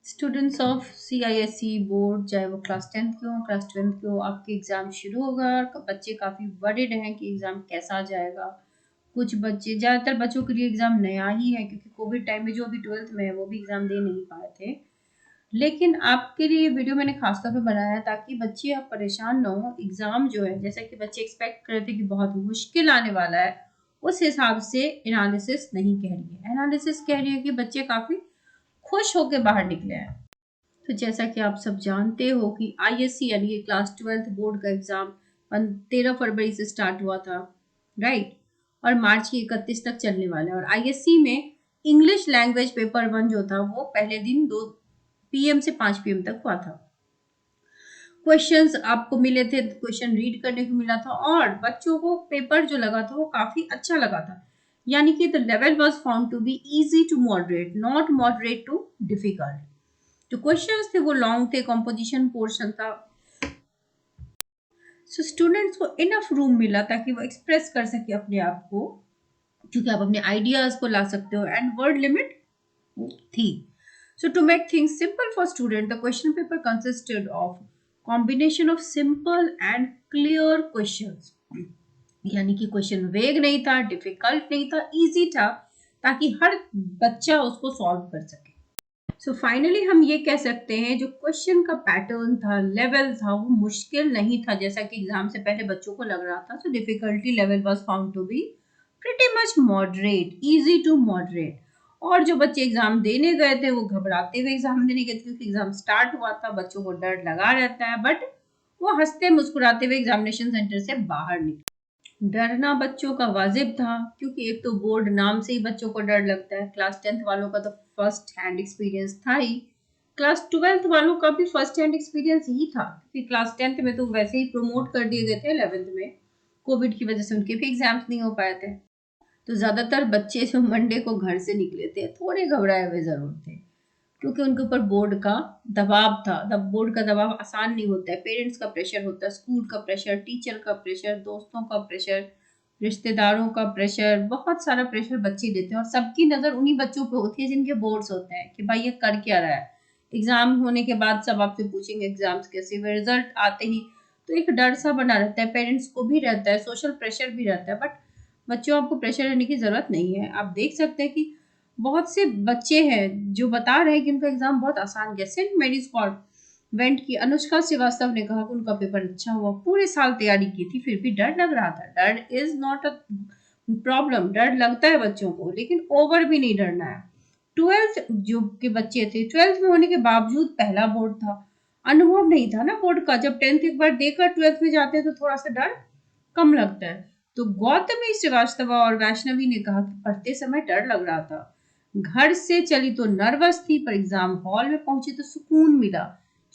Students of CISE board, चाहे वो class 10th के हो क्लास 12th के हो, आपके एग्ज़ाम शुरू होगा और बच्चे काफ़ी वरीड हैं कि एग्ज़ाम कैसा जाएगा। कुछ बच्चे, ज़्यादातर बच्चों के लिए एग्ज़ाम नया ही है क्योंकि कोविड टाइम में जो अभी 12th में है वो भी एग्ज़ाम दे नहीं पाए थे। लेकिन आपके लिए वीडियो मैंने खास तौर पे बनाया है ताकि बच्चे आप परेशान ना हो। एग्ज़ाम जो है, जैसा कि बच्चे एक्सपेक्ट कर रहे थे कि बहुत मुश्किल आने वाला है, उस हिसाब से एनालिसिस नहीं कह रही है। एनालिसिस कह रही है कि बच्चे काफ़ी खुश होके बाहर निकले हैं। तो जैसा कि आप सब जानते हो कि ISC यानी कि क्लास 12th बोर्ड का एग्ज़ाम 13 फरवरी से स्टार्ट हुआ था, राइट? और मार्च की 31 तक चलने वाला है। और ISC में इंग्लिश लैंग्वेज पेपर 1 जो था वो पहले दिन 2 PM से 5 PM तक हुआ था। क्वेश्चंस आपको मिले थे, क्वेश्चन रीड करने को मिला था और बच्चों को पेपर जो लगा था वो काफ़ी अच्छा लगा था। यानी कि the level was found to be easy to moderate, not moderate to difficult. जो क्वेश्चंस थे वो लॉन्ग थे, कंपोजिशन पोर्शन था। सो स्टूडेंट्स को इनफ रूम मिला ताकि वो एक्सप्रेस कर सके अपने आप को, क्योंकि आप अपने आइडियाज को ला सकते हो एंड वर्ड लिमिट थी। So to make things simple for student, the question paper consisted of combination of simple and clear questions. यानी कि क्वेश्चन वेग नहीं था, डिफिकल्ट नहीं था, इजी था, ताकि हर बच्चा उसको सॉल्व कर सके। सो फाइनली हम ये कह सकते हैं जो क्वेश्चन का पैटर्न था, लेवल था, वो मुश्किल नहीं था जैसा कि एग्जाम से पहले बच्चों को लग रहा था। So difficulty level was found to be pretty much moderate, easy to moderate. और जो बच्चे एग्जाम देने गए थे वो घबराते हुए एग्जाम देने गए थे क्योंकि एग्जाम स्टार्ट हुआ था, बच्चों को डर लगा रहता है, बट वो हंसते मुस्कुराते हुए एग्जामिनेशन सेंटर से बाहर निकले। डरना बच्चों का वाजिब था क्योंकि एक तो बोर्ड नाम से ही बच्चों को डर लगता है। क्लास 10th वालों का तो फर्स्ट हैंड एक्सपीरियंस था ही, क्लास 12th वालों का भी फर्स्ट हैंड एक्सपीरियंस ही था क्योंकि क्लास 10th में तो वैसे ही प्रमोट कर दिए गए थे 11th में, कोविड की वजह से उनके भी एग्जाम्स नहीं हो पाए थे। तो ज्यादातर बच्चे जो मंडे को घर से निकले थे थोड़े घबराए हुए जरूर थे क्योंकि उनके ऊपर बोर्ड का दबाव था। बोर्ड का दबाव आसान नहीं होता है, पेरेंट्स का प्रेशर होता है, स्कूल का प्रेशर, टीचर का प्रेशर, दोस्तों का प्रेशर, रिश्तेदारों का प्रेशर, बहुत सारा प्रेशर बच्चे लेते हैं और सबकी नज़र उन्हीं बच्चों पे होती है जिनके बोर्ड्स होते हैं कि भाई ये कर क्या रहा है। एग्जाम होने के बाद सब आपसे पूछेंगे एग्जाम्स कैसे हुए, रिजल्ट आते ही तो एक डर सा बना रहता है, पेरेंट्स को भी रहता है, सोशल प्रेशर भी रहता है। बट बच्चों, आपको प्रेशर लेने की जरूरत नहीं है। आप देख सकते हैं कि बहुत से बच्चे हैं जो बता रहे हैं कि उनका एग्जाम बहुत आसान गया। सेंट मेरीज कॉन्वेंट की अनुष्का श्रीवास्तव ने कहा कि उनका पेपर अच्छा हुआ, पूरे साल तैयारी की थी फिर भी डर लग रहा था। डर इज नॉट अ प्रॉब्लम, डर लगता है बच्चों को, लेकिन ओवर भी नहीं डरना है। 12th जो के बच्चे थे, 12th में होने के बावजूद पहला बोर्ड था, अनुभव नहीं था ना बोर्ड का। जब 10th एक बार देकर 12th में जाते हैं तो थोड़ा सा डर कम लगता है। तो गौतमी श्रीवास्तव और वैष्णवी ने कहा कि पढ़ते समय डर लग रहा था, घर से चली तो नर्वस थी, पर एग्जाम हॉल में पहुंची तो सुकून मिला।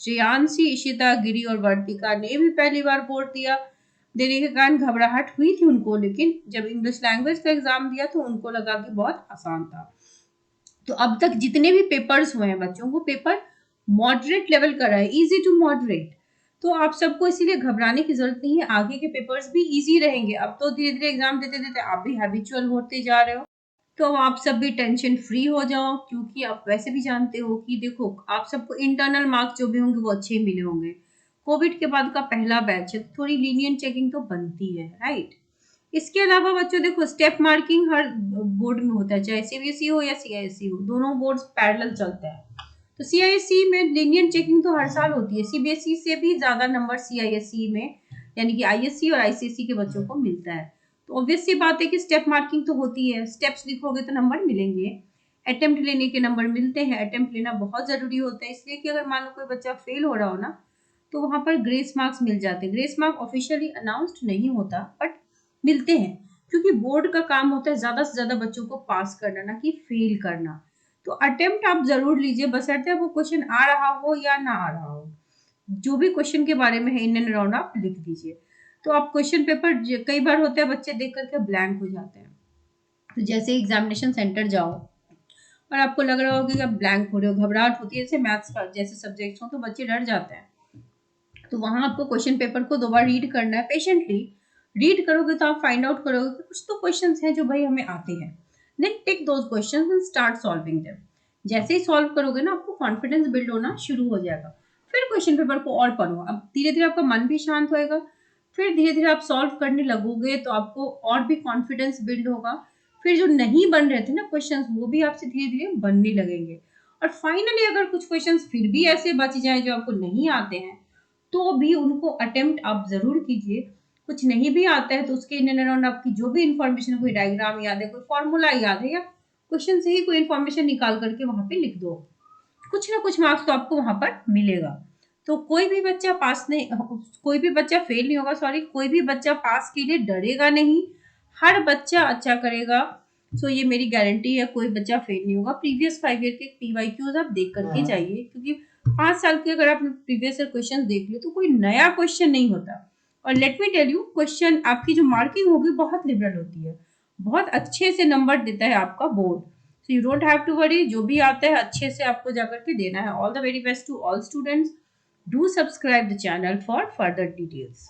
श्रेयांशी, इशिता, गिरी और वर्तिका ने भी पहली बार बोर्ड दिया, देने के कारण घबराहट हुई थी उनको, लेकिन जब इंग्लिश लैंग्वेज का एग्जाम दिया तो उनको लगा कि बहुत आसान था। तो अब तक जितने भी पेपर्स हुए हैं बच्चों, वो पेपर मॉडरेट लेवल का रहा है, इजी टू मॉडरेट। तो आप सबको इसीलिए घबराने की जरूरत नहीं है, आगे के पेपर्स भी इजी रहेंगे। अब तो धीरे धीरे एग्जाम देते देते आप भी हैबिचुअल होते जा रहे हो, तो आप सब भी टेंशन फ्री हो जाओ क्योंकि आप वैसे भी जानते हो कि देखो, आप सबको इंटरनल मार्क्स जो भी होंगे वो अच्छे मिले होंगे। कोविड के बाद का पहला बैच है, थोड़ी लीनियंट चेकिंग तो बनती है, राइट? इसके अलावा बच्चों देखो, स्टेप मार्किंग हर बोर्ड में होता है, चाहे CBSE हो या CISE हो, दोनों बोर्ड्स पैरेलल चलते हैं। तो CISE में लीनियंट चेकिंग तो हर साल होती है, CBSE से भी ज्यादा नंबर CISE में यानी कि ISC और ICSE के बच्चों को मिलता है। तो ऑब्वियस सी बात है कि स्टेप मार्किंग तो होती है, स्टेप्स लिखोगे तो नंबर मिलेंगे, अटेम्प्ट लेने के नंबर मिलते हैं। अटेम्प्ट लेना बहुत जरूरी होता है, इसलिए कि अगर मान लो कोई बच्चा फेल हो रहा हो ना, तो वहां पर ग्रेस मार्क्स मिल जाते हैं। ग्रेस मार्क ऑफिशियली अनाउंस्ड नहीं होता, बट मिलते हैं क्योंकि बोर्ड का काम होता है ज्यादा से ज्यादा बच्चों को पास करना, ना कि फेल करना। तो अटेम्प्ट आप जरूर लीजिए, बशर्ते वो क्वेश्चन आ रहा हो या ना आ रहा हो। जो भी क्वेश्चन के बारे में है इन एंड अराउंड आप लिख दीजिए। तो आप क्वेश्चन पेपर, कई बार होता है बच्चे देख करके ब्लैंक हो जाते हैं। तो जैसे एग्जामिनेशन सेंटर जाओ और आपको लग रहा हो कि आप ब्लैंक हो रहे हो, घबराहट होती है, जैसे मैथ्स का जैसे सब्जेक्ट्स हो तो बच्चे डर जाते हैं। तो वहां आपको क्वेश्चन पेपर को 2 बार रीड करना है, पेशेंटली रीड करोगे तो आप फाइंड आउट करोगे कि कुछ तो क्वेश्चंस हैं जो भाई हमें आते हैं। Then tick those questions and start solving them. जैसे ही सॉल्व करोगे ना आपको कॉन्फिडेंस बिल्ड होना शुरू हो जाएगा। फिर क्वेश्चन पेपर को और पढ़ो, अब धीरे धीरे आपका मन भी शांत होएगा, फिर धीरे धीरे आप सॉल्व करने लगोगे तो आपको और भी कॉन्फिडेंस बिल्ड होगा। फिर जो नहीं बन रहे थे ना क्वेश्चंस वो भी आपसे धीरे धीरे बनने लगेंगे। और फाइनली अगर कुछ क्वेश्चंस फिर भी ऐसे बच जाए जो आपको नहीं आते हैं तो भी उनको अटेम्प्ट आप जरूर कीजिए। कुछ नहीं भी आता है तो उसके इन एंड अराउंड आपकी जो भी इंफॉर्मेशन, कोई डायग्राम याद है, कोई फॉर्मूला याद है, या क्वेश्चन से ही कोई इंफॉर्मेशन निकाल करके वहां पे लिख दो, कुछ ना कुछ मार्क्स तो आपको वहां पर मिलेगा। तो कोई भी बच्चा पास नहीं, कोई भी बच्चा फेल नहीं होगा, सॉरी, कोई भी बच्चा पास के लिए डरेगा नहीं, हर बच्चा अच्छा करेगा। सो ये मेरी गारंटी है, कोई बच्चा फेल नहीं होगा। प्रीवियस 5 ईयर के पीवाईक्यूज आप देख करके जाइए, क्योंकि 5 साल के अगर आप प्रीवियस ईयर क्वेश्चन देख ले तो कोई नया क्वेश्चन नहीं होता। और let me tell you, question आपकी जो मार्किंग होगी बहुत लिबरल होती है, बहुत अच्छे से नंबर देता है आपका board. So you don't have to worry, जो भी आता है अच्छे से आपको जाकर के देना है। All the very best to all students. Do subscribe the channel for further details.